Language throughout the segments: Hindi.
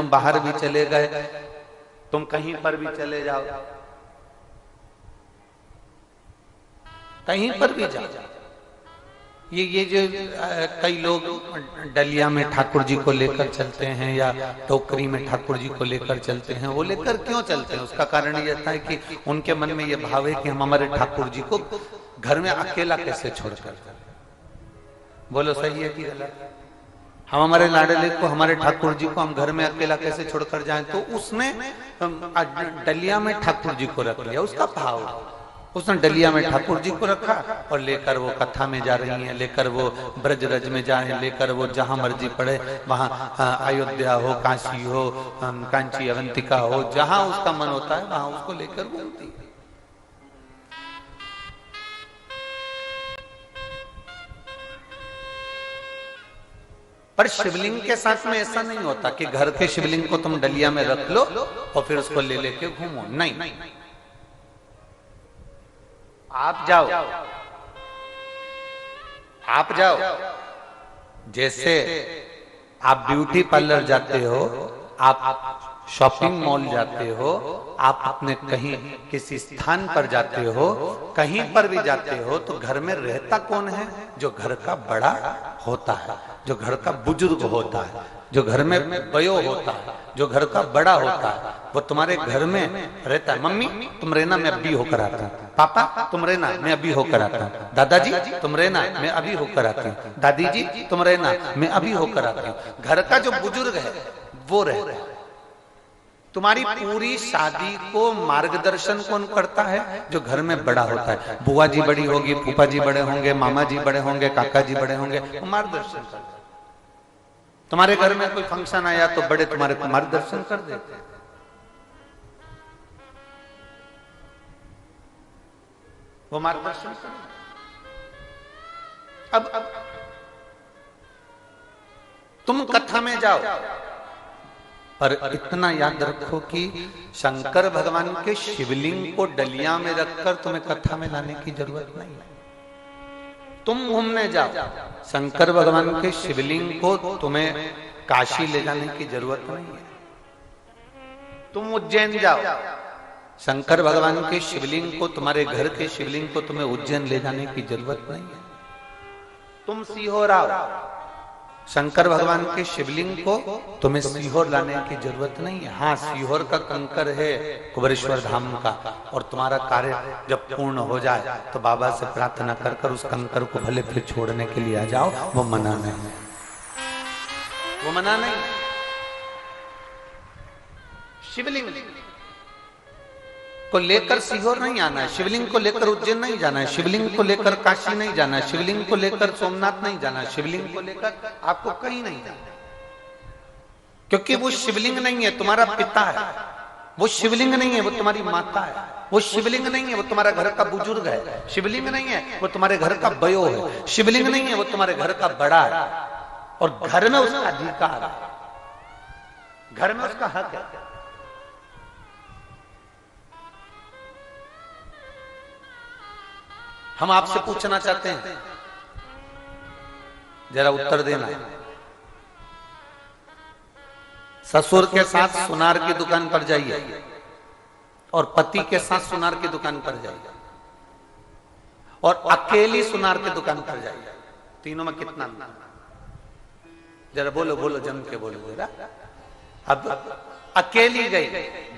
तुम बाहर भी चले गए, तुम कहीं पर भी चले जाओ, कहीं पर भी जाओ, ये जो कई लोग डलिया में ठाकुर जी को लेकर चलते हैं या टोकरी में ठाकुर जी को लेकर चलते हैं, वो लेकर क्यों चलते हैं? उसका कारण ये था कि उनके मन में ये भाव है कि हम हमारे ठाकुर जी को घर में अकेला कैसे छोड़कर, बोलो सही है कि गलत? हम हमारे लाडले को, हमारे ठाकुर जी को हम घर में अकेला कैसे छोड़कर जाएं? तो उसने डलिया में ठाकुर जी को रख लिया, उसका भाव, उसने डलिया में ठाकुर जी को रखा और लेकर वो कथा में जा रही हैं, लेकर वो ब्रज रज में जाए, लेकर वो जहां मर्जी पड़े वहां, अयोध्या हो, काशी हो, कांची अवंतिका हो, जहां उसका मन होता है वहां उसको लेकर घूमती है। पर शिवलिंग के साथ में ऐसा नहीं होता कि घर के शिवलिंग को तुम डलिया में रख लो और फिर उसको ले लेके घूमो, नहीं। आप जाओ, जैसे आप ब्यूटी पार्लर जाते हो, आप शॉपिंग मॉल जाते हो, आप अपने कहीं किसी स्थान पर जाते हो, कहीं पर भी जाते हो, तो घर में रहता कौन है? जो घर का बड़ा होता है, जो घर का बुजुर्ग होता है, जो घर में वयो होता है, जो घर का बड़ा होता है, वो तुम्हारे घर में रहता है। मम्मी तुम रहना, मैं अभी होकर आता हूँ। पापा तुम रहना, मैं अभी होकर आता हूँ। दादाजी तुम रहना, मैं अभी होकर आती हूँ। दादी जी तुम रहना, मैं अभी होकर आती हूँ। घर का जो बुजुर्ग है वो रहता है। तुम्हारी पूरी शादी को मार्गदर्शन कौन करता है? जो घर में बड़ा होता है। बुआ जी बड़ी होगी, फूफा जी बड़े होंगे, मामा जी बड़े होंगे, काका जी बड़े होंगे, वो मार्गदर्शन करते हैं। तुम्हारे घर में कोई फंक्शन आया तो बड़े तुम्हारे को मार्गदर्शन कर देते हैं। वो मार्गदर्शन कर। अब तुम कथा में जाओ, पर इतना याद रखो कि शंकर भगवान के शिवलिंग को डलिया में रखकर तुम्हें कथा में लाने की जरूरत नहीं है। तुम घूमने जाओ, शंकर भगवान के शिवलिंग को तुम्हें काशी ले जाने की जरूरत नहीं है। तुम उज्जैन जाओ, शंकर भगवान के शिवलिंग को, तुम्हारे घर के शिवलिंग को तुम्हें उज्जैन ले जाने की जरूरत नहीं है। तुम सीहोर आओ, शंकर भगवान के शिवलिंग को तुम्हें सीहोर लाने की जरूरत नहीं है। हाँ, सीहोर का कंकर है कुबेरेश्वर धाम का, और तुम्हारा कार्य जब पूर्ण हो जाए तो बाबा से प्रार्थना कर कर उस कंकर को भले फिर छोड़ने के लिए आ जाओ, वो मना नहीं, वो मना नहीं। शिवलिंग को लेकर सीहोर नहीं आना है, शिवलिंग को लेकर उज्जैन नहीं जाना है, शिवलिंग को लेकर काशी नहीं जाना है, शिवलिंग को लेकर सोमनाथ नहीं जाना है, शिवलिंग को लेकर आपको कहीं नहीं जाना, क्योंकि वो शिवलिंग नहीं है, तुम्हारा पिता है। वो शिवलिंग नहीं है, वो तुम्हारी माता है। वो शिवलिंग नहीं है, वो तुम्हारा घर का बुजुर्ग है। शिवलिंग नहीं है, वो तुम्हारे घर का बयो है। शिवलिंग नहीं है, वो तुम्हारे घर का बड़ा है, और घर में उसका अधिकार है, घर में उसका हक है। हम आपसे पूछना चाहते हैं, जरा उत्तर देना। ससुर के साथ सुनार की दुकान पर जाइए और पति के साथ सुनार की दुकान पर जाइए और अकेली सुनार की दुकान पर जाइए, तीनों में कितना अंतर? जरा बोलो, बोलो, जम के बोलो जरा। अब अकेली गई,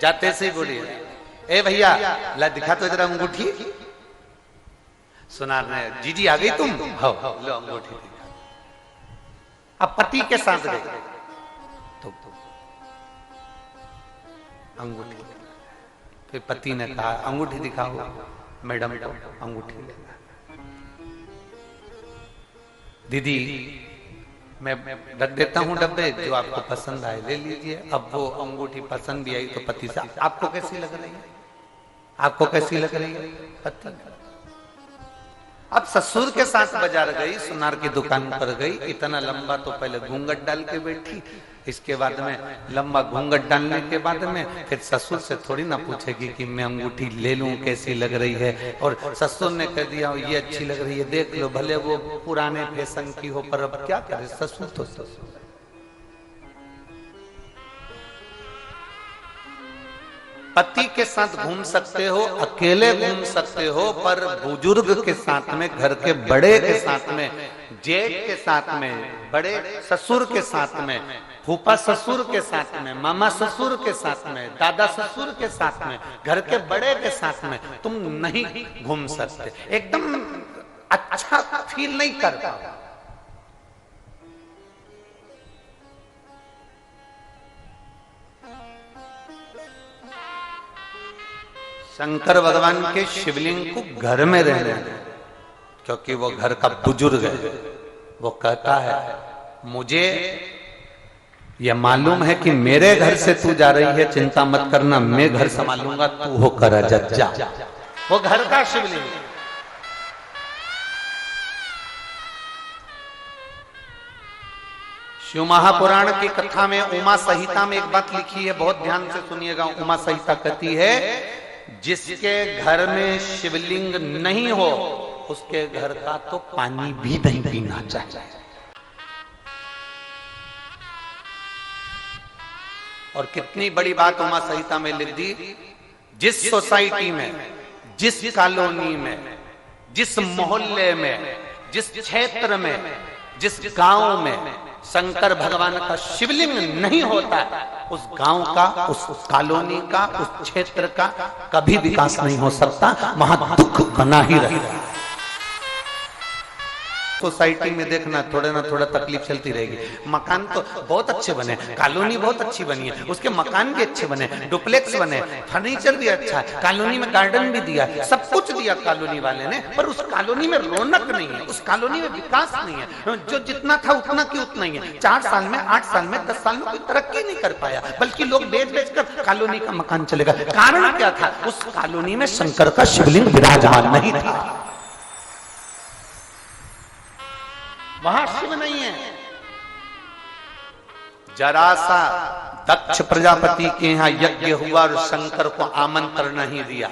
जाते से ही बोली, ए भैया ला दिखा तो जरा अंगूठी। सुनार ने, जीजी आ गई तुम, हो लो अंगूठी दिखा। अब पति के साथ गए तो अंगूठी, फिर पति ने कहा अंगूठी दिखाओ, मैडम को अंगूठी लेना। दीदी मैं रख देता हूं डब्बे, जो आपको पसंद आए ले लीजिए। अब वो अंगूठी पसंद भी आई तो पति से, आपको कैसी लग रही है? आपको कैसी लग रही है? पति। अब ससुर के साथ बाजार गई, सुनार की दुकान पर गई, इतना लंबा तो पहले घूंघट डाल के बैठी, इसके बाद में लंबा घूंघट डालने के बाद में फिर ससुर से थोड़ी ना पूछेगी कि मैं अंगूठी ले लूं, कैसी लग रही है। और ससुर ने कह दिया ये अच्छी लग रही है, देख लो, भले वो पुराने फैशन की हो, पर अब क्या करे, ससुर तो ससुर। पति के साथ घूम सकते हो, अकेले घूम सकते हो, पर बुजुर्ग के साथ में, घर के बड़े के साथ में, जेठ के साथ में, बड़े ससुर के साथ में, फूफा ससुर के साथ में, मामा ससुर के साथ में, दादा ससुर के साथ में, घर के बड़े के साथ में तुम नहीं घूम सकते, एकदम अच्छा फील नहीं कर पाओ। शंकर भगवान के शिवलिंग को घर में रहने दें, क्योंकि वो घर का बुजुर्ग है। वो कहता है मुझे यह मालूम है कि मेरे घर से तू जा रही है, चिंता मत करना, मैं घर संभालूंगा, तू होकर जा। वो घर का शिवलिंग। शिव महापुराण की कथा में उमा संहिता में एक बात लिखी है, बहुत ध्यान से सुनिएगा। उमा संहिता कहती है जिसके घर में शिवलिंग नहीं हो उसके घर का तो पानी भी नहीं पीना चाहिए। और कितनी बड़ी बात उमा संहिता में लिख दी, जिस सोसाइटी में, जिस कॉलोनी में, जिस मोहल्ले में, जिस क्षेत्र में, जिस गांव में शंकर भगवान का शिवलिंग नहीं होता, उस गांव का, उस कॉलोनी का, उस क्षेत्र का कभी विकास नहीं हो सकता, वहां दुख बना ही रहेगा। सोसाइटी में देखना थोड़ा ना थोड़ा तकलीफ चलती रहेगी। मकान तो बहुत अच्छे बने, कॉलोनी बहुत अच्छी बनी है, उसके मकान भी अच्छे बने, डुप्लेक्स बने, फर्नीचर भी अच्छा है, कॉलोनी में गार्डन भी दिया, सब कुछ दिया कॉलोनी वाले ने, पर उस कॉलोनी में रौनक नहीं है, उस कॉलोनी में विकास नहीं है। जो जितना था उतना की उतना ही है। 4 साल में, 8 साल में, 10 साल में कोई तरक्की नहीं कर पाया, बल्कि लोग बेच बेच कर कॉलोनी का मकान चलेगा। कारण क्या था? उस कॉलोनी में शंकर का शिवलिंग विराजमान नहीं था, वहां शिव नहीं है। जरा सा दक्ष प्रजापति के यहाँ यज्ञ हुआ और शंकर को आमंत्रण नहीं दिया।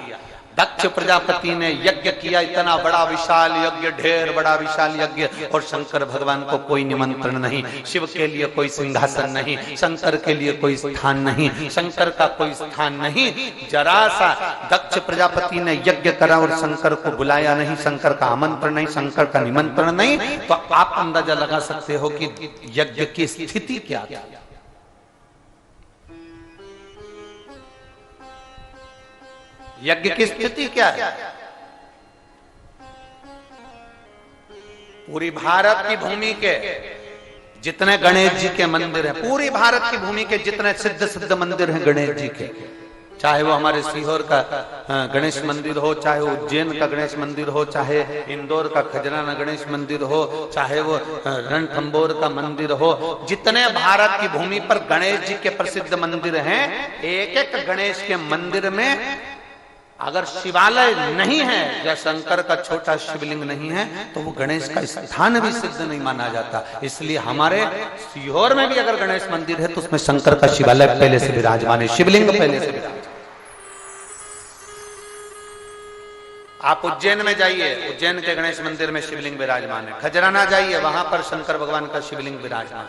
दक्ष प्रजापति ने यज्ञ किया, इतना बड़ा विशाल यज्ञ, ढेर बड़ा विशाल यज्ञ, और शंकर भगवान को कोई निमंत्रण नहीं, शिव के लिए कोई सिंहासन नहीं, शंकर के लिए कोई स्थान नहीं, शंकर का कोई स्थान नहीं। जरा सा दक्ष प्रजापति ने यज्ञ करा और शंकर को बुलाया नहीं, शंकर का आमंत्रण नहीं, शंकर का निमंत्रण नहीं, तो आप अंदाजा लगा सकते हो कि यज्ञ की स्थिति क्या थी। यज्ञ की स्थिति क्या है? पूरी भारत की भूमि के जितने गणेश जी के मंदिर हैं, पूरी भारत की भूमि के जितने सिद्ध सिद्ध मंदिर हैं गणेश जी के, चाहे वो हमारे सीहोर का गणेश मंदिर हो, चाहे वो उज्जैन का गणेश मंदिर हो, चाहे इंदौर का खजराना गणेश मंदिर हो, चाहे वो रणथंबोर का मंदिर हो, जितने भारत की भूमि पर गणेश जी के प्रसिद्ध मंदिर हैं, एक एक गणेश के मंदिर में अगर शिवालय नहीं है या शंकर का छोटा शिवलिंग नहीं है तो वो गणेश का स्थान भी सिद्ध नहीं माना जाता। इसलिए हमारे सीहोर में भी अगर गणेश मंदिर है तो उसमें शंकर का शिवालय पहले से विराजमान है, शिवलिंग पहले से विराजमान। आप उज्जैन में जाइए, उज्जैन के गणेश मंदिर में शिवलिंग विराजमान है। खजराना जाइए, वहां पर शंकर भगवान का शिवलिंग विराजमान।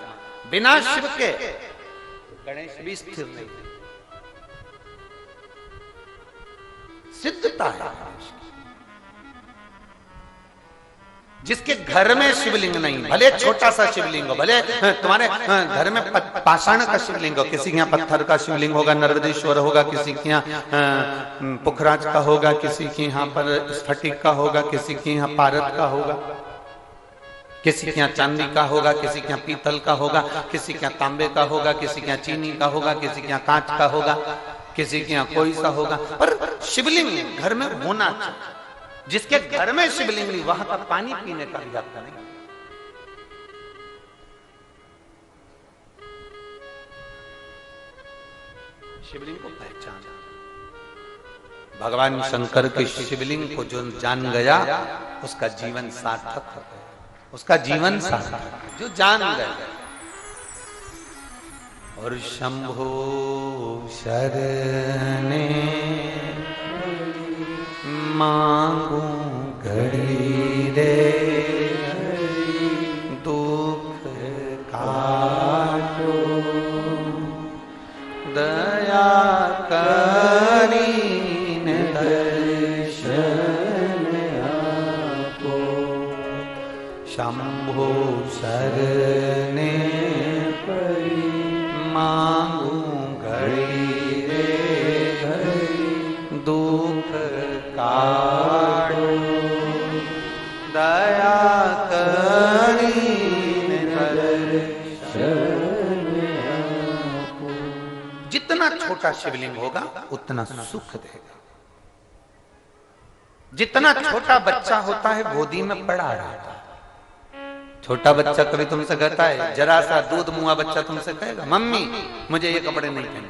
बिना शिव के गणेश भी स्थिर नहीं, सिद्धता है। जिसके घर में शिवलिंग नहीं, भले छोटा सा शिवलिंग हो, भले तुम्हारे घर में पाषाण का शिवलिंग हो, किसी के यहाँ पत्थर का शिवलिंग होगा, नर्मदेश्वर होगा, किसी के यहाँ पुखराज का होगा, किसी के यहाँ पर स्फटिक का होगा, किसी के यहाँ पारद का होगा, किसी के यहाँ चांदी का होगा, किसी के यहाँ पीतल का होगा, किसी के यहाँ तांबे का होगा, किसी के यहाँ चीनी का होगा, किसी के यहाँ कांच का होगा, किसी के यहाँ कोई सा होगा, पर शिवलिंग घर में होना चाहिए। जिसके घर में शिवलिंग नहीं, वहां का पानी पीने का भी हक नहीं। शिवलिंग को पहचान, भगवान शंकर के शिवलिंग को जो जान गया उसका जीवन सार्थक हो गया, उसका जीवन सार्थक जो जान गया। और शंभो शरणे मांगू घड़ी रे, दुख काटो दया कर दीन दर्शन आपो, शंभो सरने परी मांगू घड़ी रे घड़ी, दुख काटो दया करीन दर्शन आपो। जितना छोटा शिवलिंग होगा उतना सुख देगा। जितना छोटा बच्चा होता है गोदी में पड़ा रहता है। छोटा बच्चा कभी तुमसे कहता है, जरा सा दूध मुआ बच्चा तुमसे कहेगा मम्मी मुझे ये कपड़े नहीं पहनने।